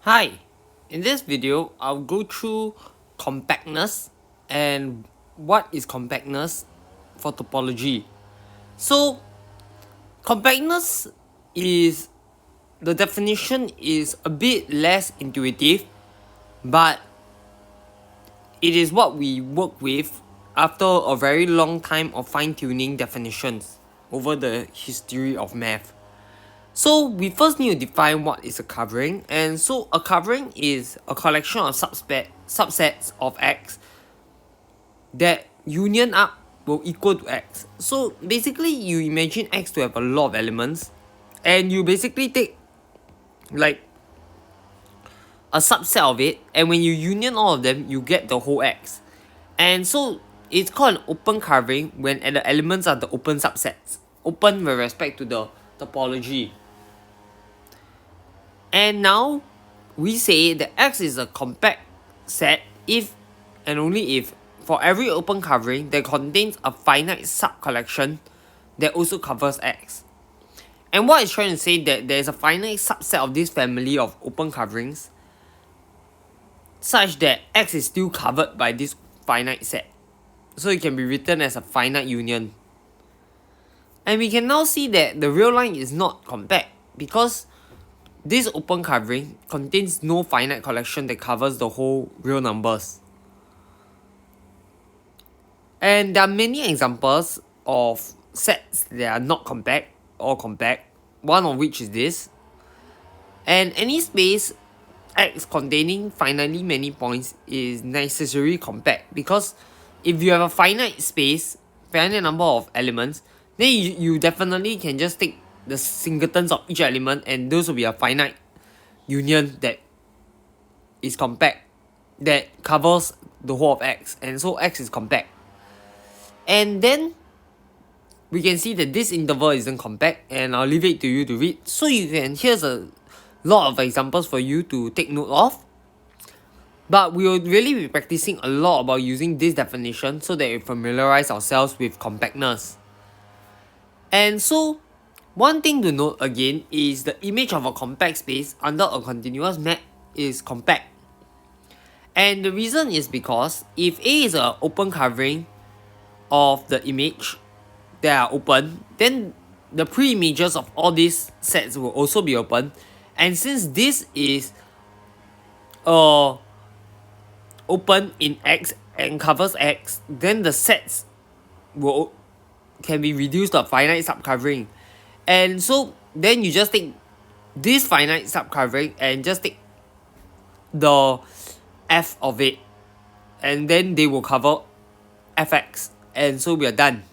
Hi, in this video I'll go through compactness and what is compactness for topology. So compactness is the definition is a bit less intuitive, but it is what we work with after a very long time of fine-tuning definitions over the history of math. So we first need to define what is a covering, and so a covering is a collection of subsets of X that union up will equal to X. So basically you imagine X to have a lot of elements, and you basically take like a subset of it, and when you union all of them you get the whole X. And so it's called an open covering when the elements are the open subsets, open with respect to the topology. And now we say that X is a compact set if and only if for every open covering that contains a finite sub-collection that also covers X. And what it's trying to say that there is a finite subset of this family of open coverings such that X is still covered by this finite set. So it can be written as a finite union. And we can now see that the real line is not compact because this open covering contains no finite collection that covers the whole real numbers. And there are many examples of sets that are not compact or compact, one of which is this. And any space X containing finitely many points is necessarily compact because if you have a finite space, finite number of elements, then you definitely can just take the singletons of each element and those will be a finite union that is compact, that covers the whole of X, and so X is compact. And then we can see that this interval isn't compact, and I'll leave it to you to read. So you can, here's a lot of examples for you to take note of. But we will really be practicing a lot about using this definition so that we familiarize ourselves with compactness. And so one thing to note again is the image of a compact space under a continuous map is compact. And the reason is because if A is an open covering of the image that are open, then the pre-images of all these sets will also be open. And since this is open in X and covers X, then the sets can be reduced to a finite subcovering. And so then you just take this finite subcovering and just take the F of it, and then they will cover Fx, and so we are done.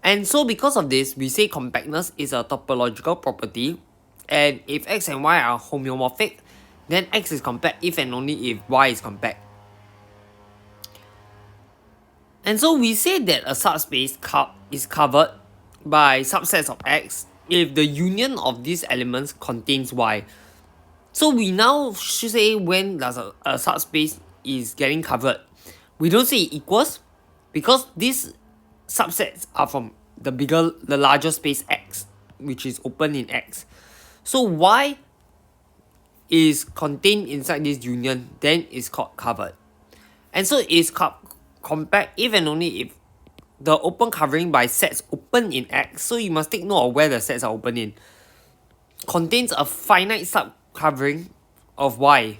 And so because of this, we say compactness is a topological property, and if X and Y are homeomorphic, then X is compact if and only if Y is compact. And so we say that a subspace is covered by subsets of X if the union of these elements contains Y. So we now should say when does a subspace is getting covered. We don't say it equals because these subsets are from the larger space X, which is open in X. So Y is contained inside this union, then it's called covered. And so it's compact if and only if the open covering by sets open in X, so you must take note of where the sets are open in, contains a finite subcovering of Y.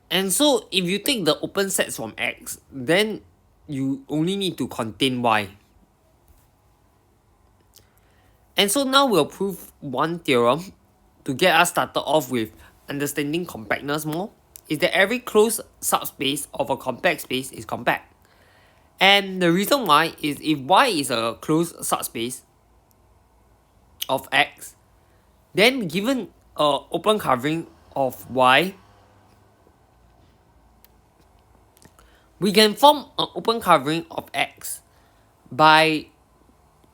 And so if you take the open sets from X, then you only need to contain Y. And so now we'll prove one theorem to get us started off with understanding compactness more, is that every closed subspace of a compact space is compact. And the reason why is if Y is a closed subspace of X, then given an open covering of Y, we can form an open covering of X by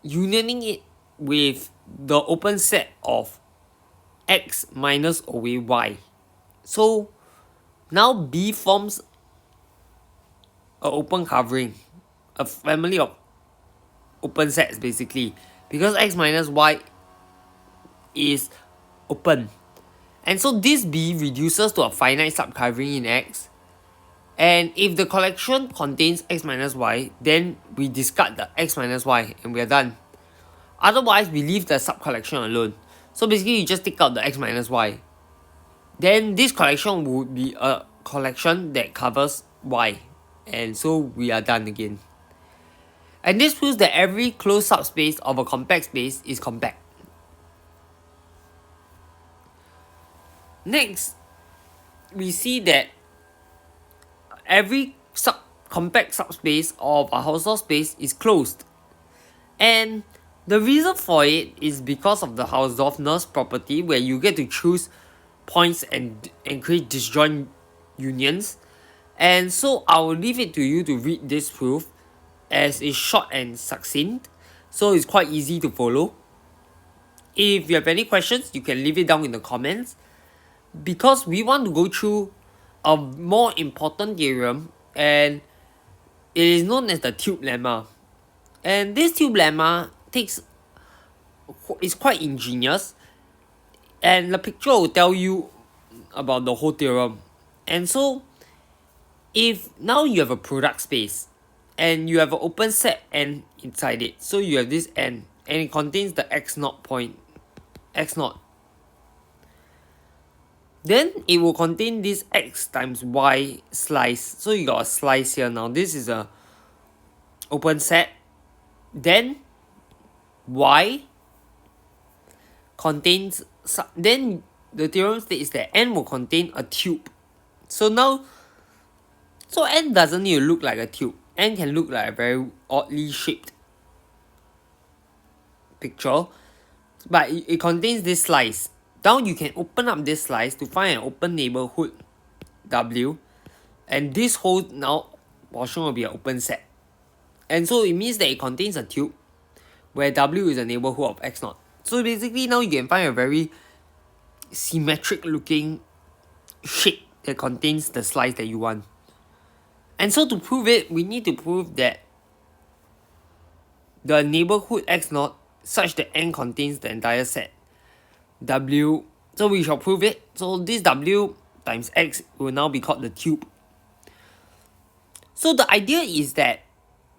unioning it with the open set of X minus away Y. So now B forms an open covering, a family of open sets basically, because X minus Y is open. And so this B reduces to a finite subcovering in X. And if the collection contains X minus Y, then we discard the X minus Y and we are done. Otherwise, we leave the subcollection alone. So basically, you just take out the X minus Y. Then this collection would be a collection that covers Y. And so we are done again. And this proves that every closed subspace of a compact space is compact. Next, we see that every compact subspace of a Hausdorff space is closed. And the reason for it is because of the Hausdorffness property, where you get to choose points and create disjoint unions. And so I will leave it to you to read this proof, as it's short and succinct, so it's quite easy to follow. If you have any questions, you can leave it down in the comments, because we want to go through a more important theorem, and it is known as the tube lemma. And this tube lemma is quite ingenious, and the picture will tell you about the whole theorem. And so if now you have a product space and you have an open set N inside it, so you have this N and it contains the x0 point, x0, then it will contain this x times y slice. So you got a slice here now. This is a open set. Then y contains, then the theorem states that N will contain a tube. So N doesn't need to look like a tube. N can look like a very oddly shaped picture, but it contains this slice. Now you can open up this slice to find an open neighborhood W, and this whole now portion will be an open set. And so it means that it contains a tube where W is a neighborhood of x0. So basically now you can find a very symmetric looking shape that contains the slice that you want. And so to prove it, we need to prove that the neighborhood x0 such that N contains the entire set W. So we shall prove it. So this W times X will now be called the tube. So the idea is that,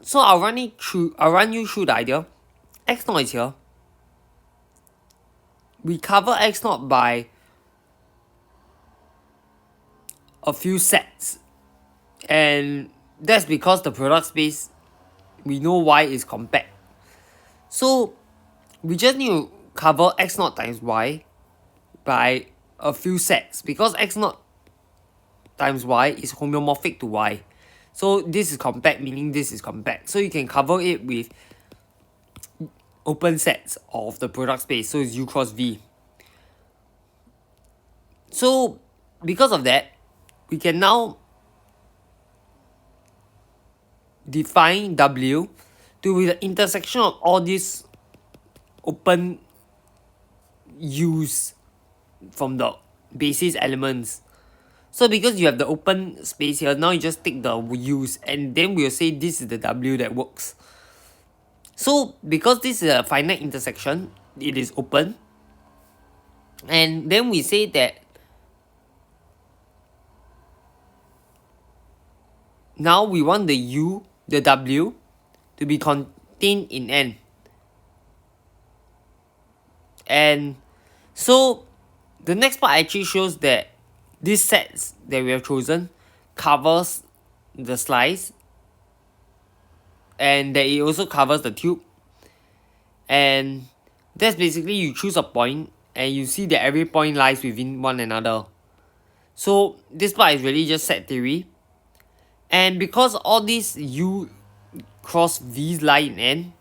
so I'll run you through the idea. X0 is here. We cover x0 by a few sets, and that's because the product space, we know Y is compact. So we just need to cover x0 times Y by a few sets, because x0 times Y is homeomorphic to Y. So this is compact, meaning this is compact. So you can cover it with open sets of the product space. So it's U cross V. So because of that, we can now define W to be the intersection of all these open U's from the basis elements. So because you have the open space here, now you just take the U's and then we'll say this is the W that works. So because this is a finite intersection, it is open. And then we say that now we want the W to be contained in N. And so the next part actually shows that these sets that we have chosen covers the slice, and that it also covers the tube. And that's basically, you choose a point and you see that every point lies within one another. So this part is really just set theory. And because all these U cross V's lie in N,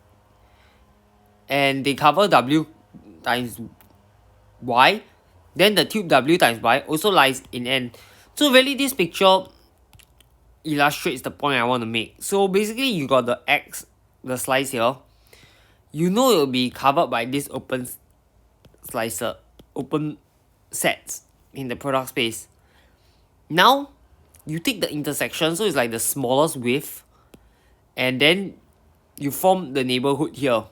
and they cover W times Y, then the tube W times Y also lies in N. So really this picture illustrates the point I want to make. So basically you got the X, the slice here. You know it will be covered by this open slicer, open sets in the product space. Now you take the intersection, so it's like the smallest width, and then you form the neighborhood here.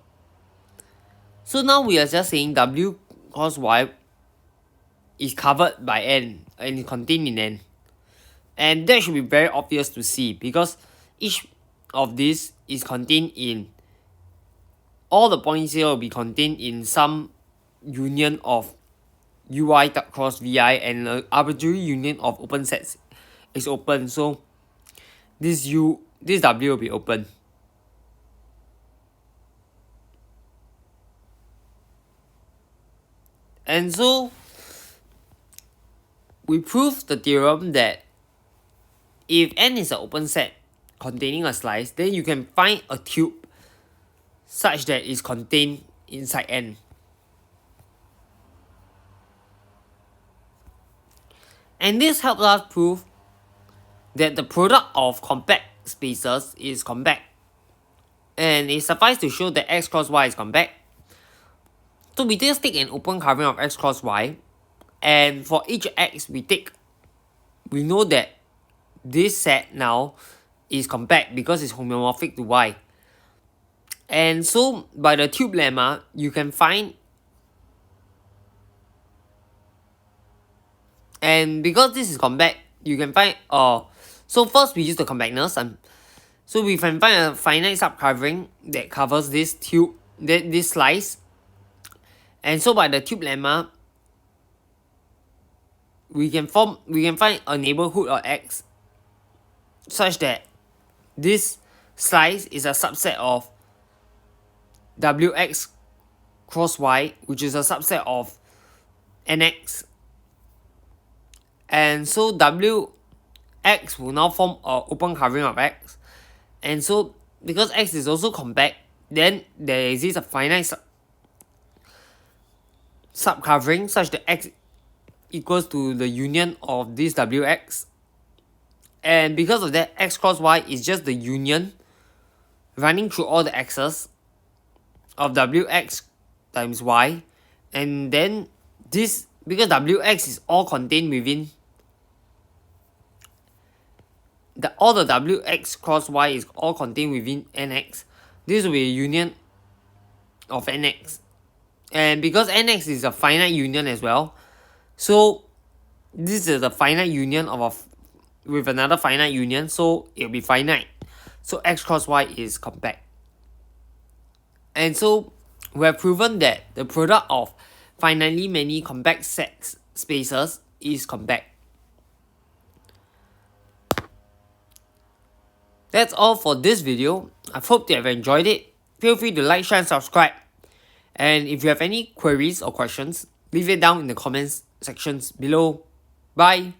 So now we are just saying W cross y is covered by n and is contained in n. And that should be very obvious to see because each of these is contained in, all the points here will be contained in some union of ui cross vi, and an arbitrary union of open sets is open. So this w will be open. And so we prove the theorem that if n is an open set containing a slice, then you can find a tube such that is contained inside n. And this helps us prove that the product of compact spaces is compact. And it suffices to show that x cross y is compact. So we just take an open covering of x cross y, and for each x we know that this set now is compact because it's homeomorphic to y. And so by the tube lemma, you can find, and because this is compact, you can find, so first we use the compactness, so we can find a finite subcovering that covers this tube, this slice. And so by the tube lemma, we can find a neighborhood of x such that this slice is a subset of wx cross y, which is a subset of nx. And so wx will now form an open covering of x. And so because x is also compact, then there exists a finite subcovering such that x equals to the union of this wx. And because of that, x cross y is just the union running through all the x's of wx times y. And then this, because wx is all contained within all the wx cross y is all contained within nx, this will be a union of nx. And because nx is a finite union as well, so this is a finite union with another finite union, so it'll be finite. So x cross y is compact. And so we have proven that the product of finitely many compact sets spaces is compact. That's all for this video. I hope you have enjoyed it. Feel free to like, share and subscribe. And if you have any queries or questions, leave it down in the comments sections below. Bye!